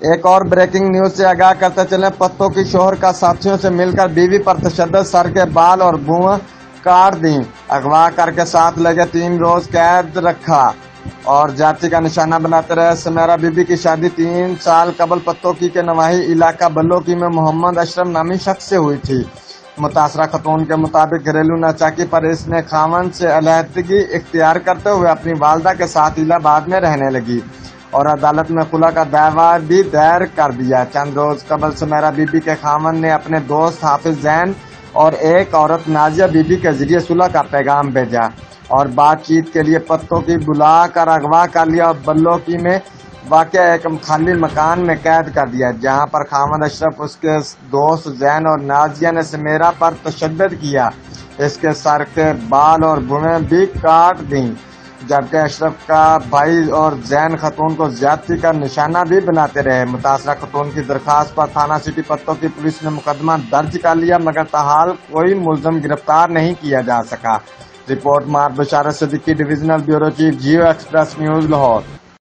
ایک اور breaking news سے آگاہ کرتے چلیں، پتوں کی شوہر کا ساتھیوں سے مل کر بیوی پر تشدد، سر کے بال اور بھویں کاٹ دیں، اغوا کر کے ساتھ لے کے 3 روز قید رکھا اور جاتی کا نشانہ بناتے رہے۔ سمیرہ بی بی کی شادی 3 سال قبل پتوں کی کے نواحی علاقہ بلوکی میں محمد اشرف نامی شخص سے ہوئی تھی۔ متاثرہ خاتون کے مطابق گھریلو ناچاکی پر اس نے خاوند سے علیحدگی اختیار کرتے ہوئے اپنی والدہ کے ساتھ الہ آباد میں رہنے لگی اور عدالت میں خلا کا دعویٰ بھی دائر کر دیا۔ چند روز قبل سمیرہ بی بی کے خاوند نے اپنے دوست حافظ زین اور ایک عورت نازیہ بی بی کے ذریعے صلح کا پیغام بھیجا اور بات چیت کے لیے پتوں کی بلا کر اغوا کر لیا اور بلوکی میں واقع ایک خالی مکان میں قید کر دیا، جہاں پر خاوند اشرف، اس کے دوست زین اور نازیہ نے سمیرہ پر تشدد کیا، اس کے سر کے بال اور بھویں بھی کاٹ دیں، جبکہ اشرف کا بھائی اور زین خاتون کو زیادتی کا نشانہ بھی بناتے رہے۔ متاثرہ خاتون کی درخواست پر تھانہ سٹی پتوں کی پولیس نے مقدمہ درج کر لیا، مگر تاحال کوئی ملزم گرفتار نہیں کیا جا سکا۔ رپورٹ مار Basharat Siddiqui, divisional bureau chief, Geo Express News, Lahore.